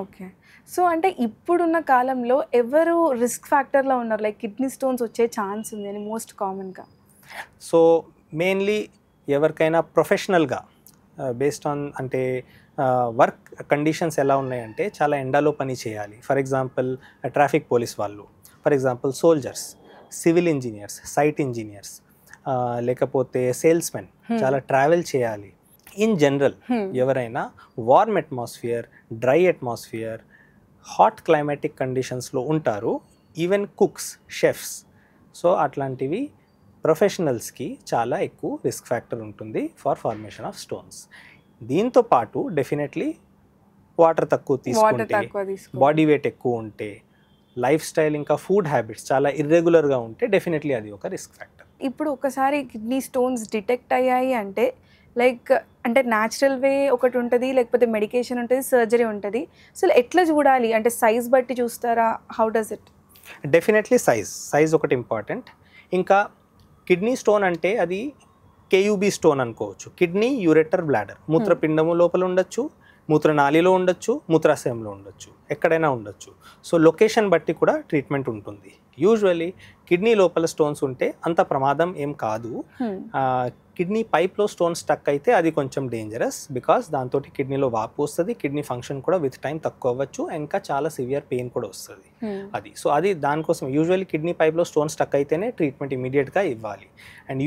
Okay. So, అంటే ఇప్పుడున్న కాలంలో ఎవరు రిస్క్ ఫ్యాక్టర్‌లో ఉన్నారు? లైక్ కిడ్నీ స్టోన్స్ వచ్చే ఛాన్స్ ఉంది అని మోస్ట్ కామన్‌గా. సో మెయిన్లీ ఎవరికైనా ప్రొఫెషనల్గా బేస్డ్ ఆన్ అంటే వర్క్ కండిషన్స్ ఎలా ఉన్నాయంటే చాలా ఎండలో పని చేయాలి. ఫర్ ఎగ్జాంపుల్ ట్రాఫిక్ పోలీస్ వాళ్ళు, for example soldiers, civil engineers, site engineers, లేకపోతే సేల్స్మెన్ చాలా ట్రావెల్ చేయాలి. ఇన్ జనరల్ ఎవరైనా warm atmosphere, dry atmosphere, hot climatic కండిషన్స్లో ఉంటారు. Even cooks, chefs. సో అట్లాంటివి ప్రొఫెషనల్స్కి చాలా ఎక్కువ రిస్క్ ఫ్యాక్టర్ ఉంటుంది ఫర్ ఫార్మేషన్ ఆఫ్ స్టోన్స్. దీంతో పాటు డెఫినెట్లీ వాటర్ తక్కువ తీసుకుంటే, బాడీ వెయిట్ ఎక్కువ ఉంటే, లైఫ్ స్టైల్ ఇంకా ఫుడ్ హ్యాబిట్స్ చాలా ఇర్రెగ్యులర్గా ఉంటే డెఫినెట్లీ అది ఒక రిస్క్ ఫ్యాక్టర్. ఇప్పుడు ఒకసారి కిడ్నీ స్టోన్స్ డిటెక్ట్ అయ్యాయి అంటే లైక్ అంటే న్యాచురల్ వే ఒకటి ఉంటుంది, లేకపోతే మెడికేషన్ ఉంటుంది, సర్జరీ ఉంటుంది. సో ఎట్లా చూడాలి? అంటే సైజ్ బట్టి చూస్తారా? How does it? Definitely size ఒకటి ఇంపార్టెంట్. ఇంకా కిడ్నీ స్టోన్ అంటే అది కేయూబీ స్టోన్ అనుకోవచ్చు. కిడ్నీ, యూరెటర్, బ్లాడర్, మూత్రపిండము లోపల ఉండొచ్చు, మూత్రనాళిలో ఉండొచ్చు, మూత్రాశయంలో ఉండొచ్చు, ఎక్కడైనా ఉండొచ్చు. సో లొకేషన్ బట్టి కూడా ట్రీట్మెంట్ ఉంటుంది. యూజువల్లీ కిడ్నీ లోపల స్టోన్స్ ఉంటే అంత ప్రమాదం ఏం కాదు. కిడ్నీ పైప్లో స్టోన్ స్టక్ అయితే అది కొంచెం డేంజరస్, బికాస్ దాంతో కిడ్నీలో వాపు వస్తుంది, కిడ్నీ ఫంక్షన్ కూడా విత్ టైం తక్కువ అవ్వచ్చు, ఇంకా చాలా సివియర్ పెయిన్ కూడా వస్తుంది. అది సో అది దానికోసం యూజువల్లీ కిడ్నీ పైప్లో స్టోన్ స్టక్ అయితేనే ట్రీట్మెంట్ ఇమీడియట్గా ఇవ్వాలి. అండ్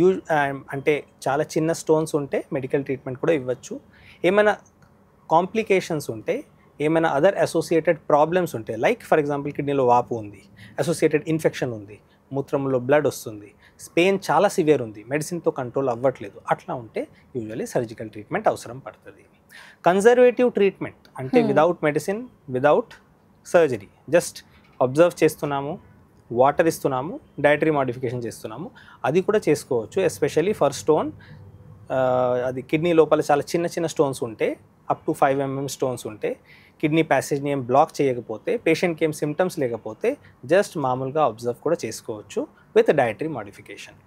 అంటే చాలా చిన్న స్టోన్స్ ఉంటే మెడికల్ ట్రీట్మెంట్ కూడా ఇవ్వచ్చు. ఏమైనా కాంప్లికేషన్స్ ఉంటే, ఏమైనా అదర్ అసోసియేటెడ్ ప్రాబ్లమ్స్ ఉంటే, లైక్ ఫర్ ఎగ్జాంపుల్ కిడ్నీలో వాపు ఉంది, అసోసియేటెడ్ ఇన్ఫెక్షన్ ఉంది, మూత్రంలో బ్లడ్ వస్తుంది, పెయిన్ చాలా సివియర్ ఉంది, మెడిసిన్తో కంట్రోల్ అవ్వట్లేదు, అట్లా ఉంటే యూజువల్లీ సర్జికల్ ట్రీట్మెంట్ అవసరం పడుతుంది. కన్జర్వేటివ్ ట్రీట్మెంట్ అంటే without medicine, without surgery, just observe చేస్తున్నాము, వాటర్ ఇస్తున్నాము, డైటరీ మోడిఫికేషన్ చేస్తున్నాము, అది కూడా చేసుకోవచ్చు. ఎస్పెషల్లీ ఫర్ స్టోన్, అది కిడ్నీ లోపల చాలా చిన్న చిన్న స్టోన్స్ ఉంటే, అప్ టు 5 mm స్టోన్స్ ఉంటే, కిడ్నీ ప్యాసేజ్ని ఏం బ్లాక్ చేయకపోతే, పేషెంట్కి ఏం సిమ్టమ్స్ లేకపోతే జస్ట్ మామూలుగా అబ్జర్వ్ కూడా చేసుకోవచ్చు విత్ డైటరీ మోడిఫికేషన్.